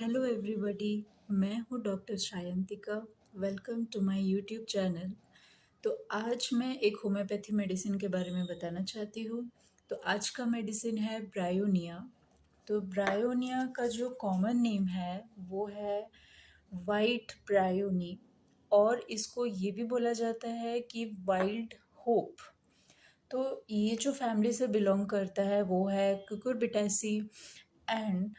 Hello everybody. मैं हूँ doctor Shayantika. Welcome to my YouTube channel. तो आज मैं एक होम्योपैथी मेडिसिन के बारे में बताना चाहती हूँ। तो आज का मेडिसिन है ब्रायोनिया। तो ब्रायोनिया का जो कॉमन नेम है वो है वाइट ब्रायोनी, और इसको ये भी बोला जाता है कि वाइल्ड होप। तो ये जो फैमिली से बिलोंग करता है वो है कुकुरबिटेसी। एंड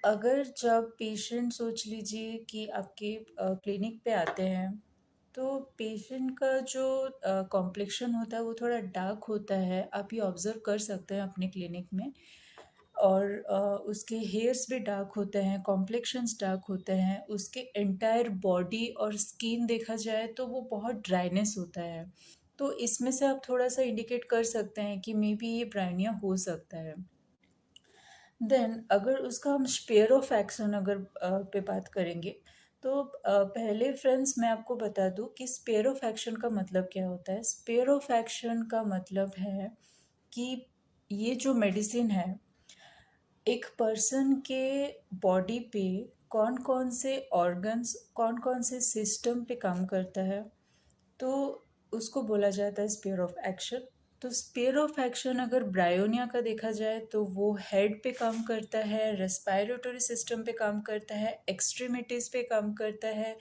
अगर जब पेशेंट, सोच लीजिए कि आपके क्लिनिक पे आते हैं, तो पेशेंट का जो कॉम्प्लेक्शन होता है वो थोड़ा डार्क होता है। आप ये ऑब्ज़र्व कर सकते हैं अपने क्लिनिक में। और उसके हेयर्स भी डार्क होते हैं, कॉम्प्लेक्शंस डार्क होते हैं, उसके एंटायर बॉडी और स्किन देखा जाए तो वो बहुत ड्राइनेस होता है। तो इसमें से आप थोड़ा सा इंडिकेट कर सकते हैं कि मे बी ये ब्रायनिया हो सकता है। देन अगर उसका हम स्पेयर ऑफ एक्शन अगर पे बात करेंगे, तो पहले फ्रेंड्स मैं आपको बता दूं कि स्पेयर ऑफ एक्शन का मतलब क्या होता है। स्पेयर ऑफ एक्शन का मतलब है कि ये जो मेडिसिन है, एक पर्सन के बॉडी पे कौन कौन से ऑर्गन्स, कौन कौन से सिस्टम पे काम करता है, तो उसको बोला जाता है स्पेयर ऑफ एक्शन। तो स्पेयर ऑफ एक्शन अगर ब्रायोनिया का देखा जाए तो वो हेड पे काम करता है, रेस्पायरेटरी सिस्टम पे काम करता है, एक्सट्रीमिटीज़ पे काम करता है,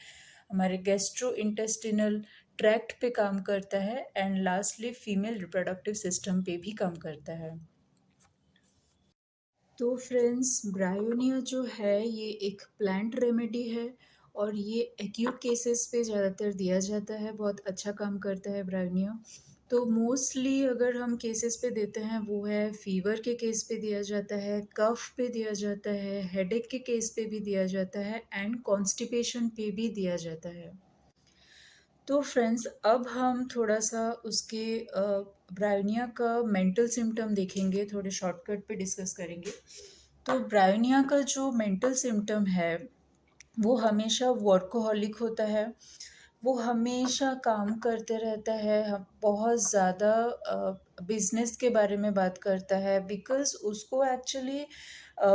हमारे गैस्ट्रो इंटेस्टिनल ट्रैक्ट पे काम करता है, and lastly female reproductive system पे भी काम करता है। तो फ्रेंड्स, ब्रायोनिया जो है ये एक प्लांट रेमेडी है, और ये एक्यूट केसेस पे ज़्यादातर दिया जाता है। बहुत अच्छा काम करता है ब्रायोनिया। तो मोस्टली अगर हम केसेस पे देते हैं वो है फीवर के केस पे दिया जाता है, कफ पे दिया जाता है, हेडेक के केस पे भी दिया जाता है, एंड कॉन्स्टिपेशन पे भी दिया जाता है। तो फ्रेंड्स, अब हम थोड़ा-सा उसके ब्रायोनिया का मेंटल सिम्पटम देखेंगे, थोड़े शॉर्टकट पे डिस्कस करेंगे। तो ब्रायोनिया का जो मेंटल सिम्पटम है, वो हमेशा वर्कोहॉलिक होता है। वो हमेशा काम करते रहता है, बहुत ज़्यादा बिजनेस के बारे में बात करता है, बिकॉज़ उसको एक्चुअली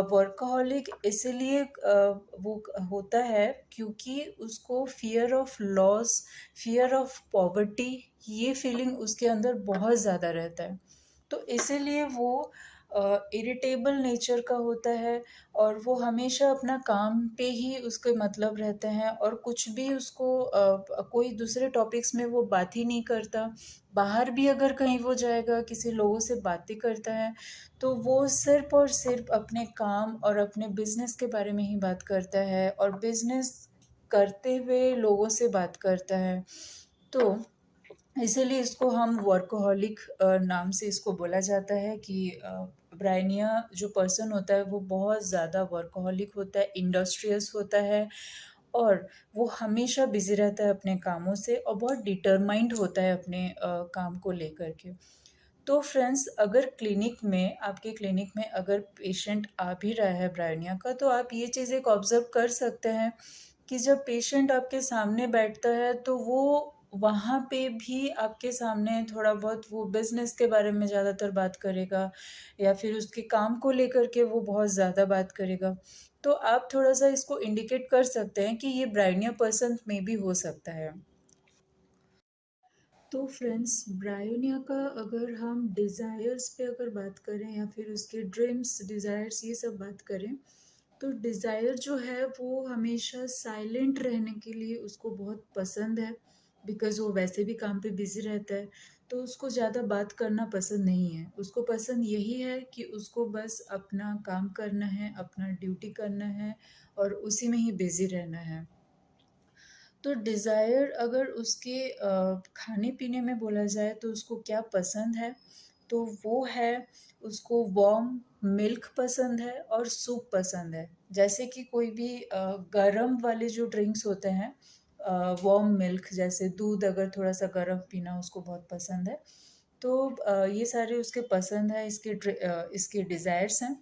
वर्कaholic इसलिए वो होता है क्योंकि उसको fear of loss, fear of poverty, ये फीलिंग उसके अंदर बहुत ज़्यादा रहता है। तो इसीलिए वो इरिटेबल नेचर का होता है, और वो हमेशा अपना काम पे ही उसके मतलब रहते हैं, और कुछ भी उसको कोई दूसरे टॉपिक्स में वो बात ही नहीं करता। बाहर भी अगर कहीं वो जाएगा, किसी लोगों से बातें करता है, तो वो सिर्फ़ और सिर्फ़ अपने काम और अपने बिज़नेस के बारे में ही बात करता है, और बिज़नेस करते हुए लोगों से बात करता है। तो इसीलिए इसको हम वर्कोहॉलिक नाम से इसको बोला जाता है कि ब्रायनिया जो पर्सन होता है वो बहुत ज़्यादा वर्कोहॉलिक होता है, इंडस्ट्रियस होता है, और वो हमेशा बिज़ी रहता है अपने कामों से, और बहुत डिटरमाइंड होता है अपने काम को लेकर के। तो फ्रेंड्स, अगर क्लिनिक में, आपके क्लिनिक में अगर पेशेंट आ भी रहा है ब्रायनिया का, तो आप ये चीज़ एक ऑब्ज़र्व कर सकते हैं कि जब पेशेंट आपके सामने बैठता है तो वो वहाँ पे भी आपके सामने थोड़ा बहुत वो बिज़नेस के बारे में ज़्यादातर बात करेगा, या फिर उसके काम को लेकर के वो बहुत ज़्यादा बात करेगा। तो आप थोड़ा-सा इसको इंडिकेट कर सकते हैं कि ये ब्रायनिया पर्सन में भी हो सकता है। तो फ्रेंड्स, ब्रायोनिया का अगर हम डिज़ायर्स पे अगर बात करें, या फिर उसके ड्रीम्स, डिज़ायर्स, ये सब बात करें, तो डिज़ायर जो है वो हमेशा साइलेंट रहने के लिए उसको बहुत पसंद है, बिकॉज़ वो वैसे भी काम पे बिज़ी रहता है। तो उसको ज़्यादा बात करना पसंद नहीं है। उसको पसंद यही है कि उसको बस अपना काम करना है, अपना ड्यूटी करना है, और उसी में ही बिज़ी रहना है। तो डिज़ायर अगर उसके खाने-पीने में बोला जाए तो उसको क्या पसंद है, तो वो है, उसको वार्म मिल्क पसंद है और सूप पसंद है। जैसे कि कोई भी गरम वाले जो ड्रिंक्स होते हैं, वार्म मिल्क, जैसे दूध अगर थोड़ा-सा गरम पीना उसको बहुत पसंद है। तो ये सारे उसके पसंद है, इसके डिज़ायर्स हैं।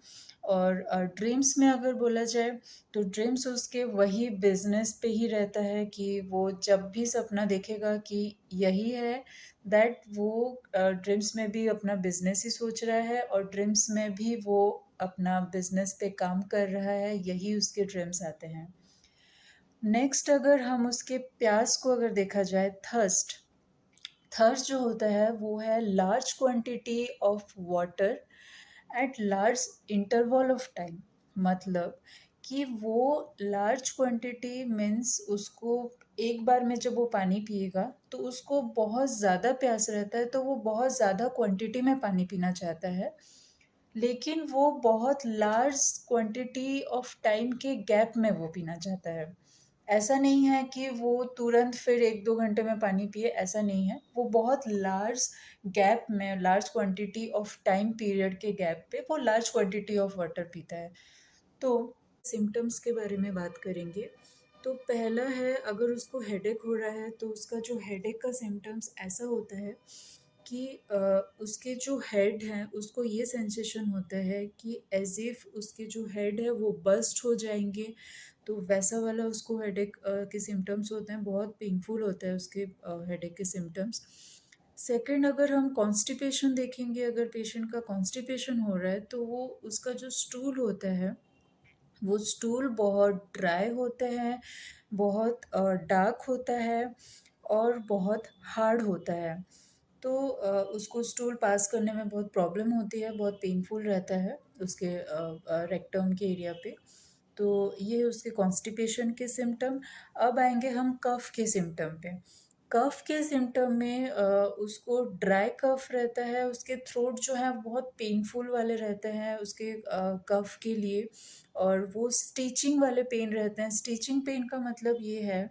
और ड्रीम्स में अगर बोला जाए तो ड्रीम्स उसके वही बिजनेस पे ही रहता है कि वो जब भी सपना देखेगा कि यही है, दैट वो ड्रीम्स में भी अपना बिजनेस ही सोच रहा है और ड्रीम्स में भी वो अपना बिजनेस पे काम कर रहा है, यही उसके ड्रीम्स आते हैं। नेक्स्ट अगर हम उसके प्यास को अगर देखा जाए, थर्स्ट, थर्स्ट जो होता है वो है large quantity of water at large interval of time. मतलब कि वो लार्ज क्वांटिटी मीन्स उसको एक बार में जब वो पानी पिएगा तो उसको बहुत ज़्यादा प्यास रहता है, तो वो बहुत ज़्यादा क्वांटिटी में पानी पीना चाहता है, लेकिन वो बहुत लार्ज क्वांटिटी ऑफ टाइम के गैप में वो पीना चाहता है। ऐसा नहीं है कि वो तुरंत फिर 1-2 घंटे में पानी पिए, ऐसा नहीं है। वो बहुत लार्ज गैप में, large quantity of time period के गैप पे वो लार्ज क्वांटिटी ऑफ वाटर पीता है। तो सिम्पटम्स के बारे में बात करेंगे। तो पहला है, अगर उसको हेडेक हो रहा है तो उसका जो हेडेक का सिम्पटम्स ऐसा होता है कि उसके जो हेड हैं उसको ये सेंसेशन होता है कि एज इफ उसके जो हेड है वो बस्ट हो जाएंगे। तो वैसा वाला उसको हेडेक के सिम्टम्स होते हैं, बहुत पेनफुल होता है उसके हेडेक के सिम्टम्स। सेकंड, अगर हम कॉन्स्टिपेशन देखेंगे, अगर पेशेंट का कॉन्स्टिपेशन हो रहा है तो वो उसका जो स्टूल होता है वो स्टूल बहुत ड्राई होता है, बहुत डार्क होता है और बहुत हार्ड होता है। तो उसको स्टूल पास करने में बहुत प्रॉब्लम होती है, बहुत पेनफुल रहता है उसके रेक्टम के एरिया पे। तो ये उसके कॉन्स्टिपेशन के सिम्टम। अब आएंगे हम कफ के सिम्टम पे। कफ के सिम्टम में उसको ड्राई कफ रहता है, उसके थ्रोट जो है बहुत पेनफुल वाले रहते हैं उसके कफ के लिए, और वो स्टिचिंग वाले पेन रहते हैं। स्टिचिंग पेन का मतलब ये है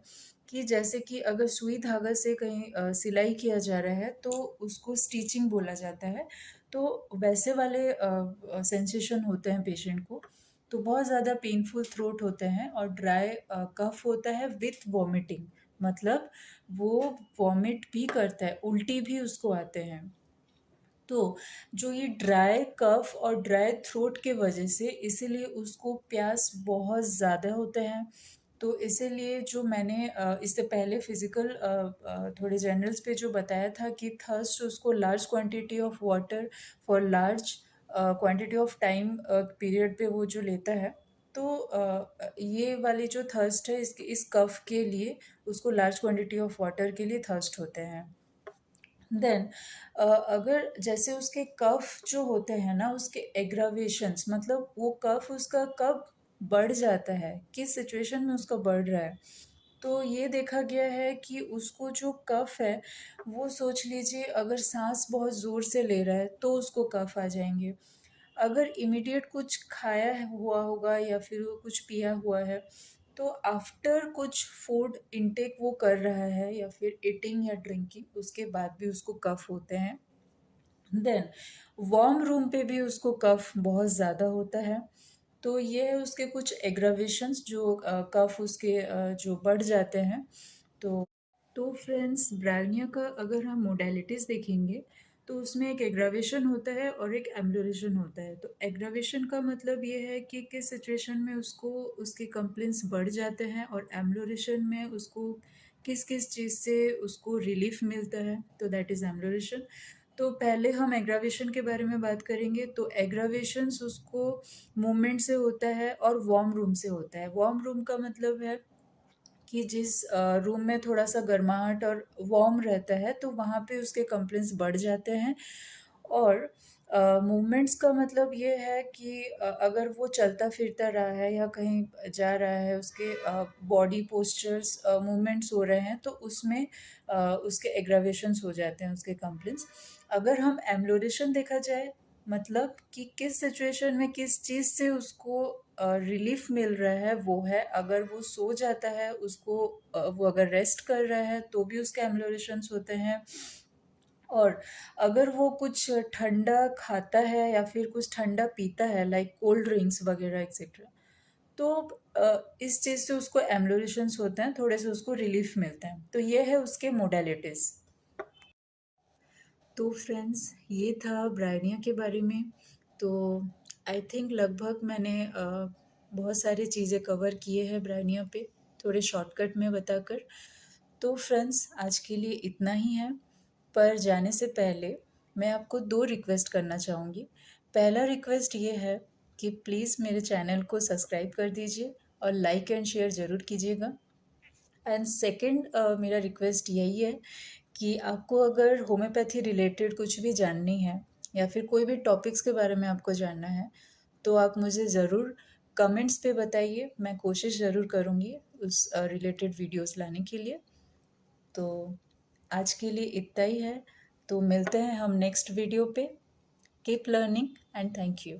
कि जैसे कि अगर सुई धागा से कहीं सिलाई किया जा रहा है तो उसको स्टिचिंग बोला जाता है। तो वैसे वाले सेंसेशन होते हैं पेशेंट को। तो बहुत ज़्यादा पेनफुल थ्रोट होते हैं और ड्राई कफ होता है विथ वॉमिटिंग। मतलब वो वॉमिट भी करता है, उल्टी भी उसको आते हैं। तो जो ये ड्राई कफ और ड्राई थ्रोट के वजह से इसीलिए उसको प्यास बहुत ज़्यादा होता है। तो इसीलिए जो मैंने इससे पहले फिज़िकल थोड़े जनरल्स पे जो बताया था कि थर्स्ट उसको large quantity of water for large quantity of time period पे वो जो लेता है। तो ये वाली जो थर्स्ट है इसके इस कफ के लिए उसको लार्ज क्वांटिटी ऑफ वाटर के लिए थर्स्ट होते हैं। देन अगर जैसे उसके कफ जो होते हैं ना उसके एग्रावेशंस, मतलब वो कफ उसका कब बढ़ जाता है, किस सिचुएशन में उसका बढ़ रहा है। तो ये देखा गया है कि उसको जो कफ है वो सोच लीजिए अगर सांस बहुत ज़ोर से ले रहा है तो उसको कफ आ जाएंगे। अगर इमीडिएट कुछ खाया हुआ होगा या फिर वो कुछ पिया हुआ है तो आफ्टर कुछ फूड इनटेक वो कर रहा है या फिर ईटिंग या ड्रिंकिंग, उसके बाद भी उसको कफ होते हैं। देन वार्म रूम पे भी उसको कफ बहुत ज़्यादा होता है। तो ये है उसके कुछ एग्रावेशंस जो कफ उसके जो बढ़ जाते हैं। तो फ्रेंड्स, ब्रायोनिया का अगर हम मोडेलिटीज़ देखेंगे तो उसमें एक एग्रावेशन होता है और एक एम्बुलेशन होता है। तो एग्रावेशन का मतलब ये है कि किस सिचुएशन में उसको उसके कंप्लेंट्स बढ़ जाते हैं, और एम्बुलेशन में उसको किस किस चीज़ से उसको रिलीफ मिलता है, तो दैट इज़ एम्बुलेशन। तो पहले हम एग्रावेशन के बारे में बात करेंगे। तो एग्रावेशंस उसको मूवमेंट से होता है और वार्म रूम से होता है। वार्म रूम का मतलब है कि जिस रूम में थोड़ा-सा गर्माहट और वार्म रहता है तो वहाँ पे उसके कंप्लेंट्स बढ़ जाते हैं। और मूवमेंट्स का मतलब ये है कि अगर वो चलता-फिरता रहा है या कहीं जा रहा है, उसके बॉडी पोस्चर्स मूवमेंट्स हो रहे हैं तो उसमें उसके एग्रावेशंस हो जाते हैं उसके कंप्लेंट्स। अगर हम एम्बुलेशन देखा जाए, मतलब कि किस सिचुएशन में किस चीज़ से उसको रिलीफ मिल रहा है, वो है अगर वो सो जाता है, उसको वो अगर रेस्ट कर रहा है तो भी उसके एम्बुलेशंस होते हैं। और अगर वो कुछ ठंडा खाता है या फिर कुछ ठंडा पीता है लाइक कोल्ड ड्रिंक्स वगैरह एक्सेट्रा, तो इस चीज़ से उसको एम्बुलेशंस होते हैं, थोड़े से उसको रिलीफ मिलता है। तो ये है उसके मोडेलिटीज़। तो फ्रेंड्स, ये था ब्रायनिया के बारे में। तो आई थिंक लगभग मैंने बहुत सारी चीज़ें कवर किए हैं ब्रायनिया पे, थोड़े शॉर्टकट में बताकर। तो फ्रेंड्स, आज के लिए इतना ही है, पर जाने से पहले मैं आपको 2 रिक्वेस्ट करना चाहूँगी। पहला रिक्वेस्ट ये है कि प्लीज़ मेरे चैनल को सब्सक्राइब कर दीजिए और लाइक एंड शेयर ज़रूर कीजिएगा। एंड सेकंड मेरा रिक्वेस्ट यही है कि आपको अगर होम्योपैथी रिलेटेड कुछ भी जाननी है या फिर कोई भी टॉपिक्स के बारे में आपको जानना है, तो आप मुझे ज़रूर कमेंट्स पे बताइए। मैं कोशिश ज़रूर करूँगी उस रिलेटेड वीडियोस लाने के लिए। तो आज के लिए इतना ही है। तो मिलते हैं हम नेक्स्ट वीडियो पे। Keep learning and thank you.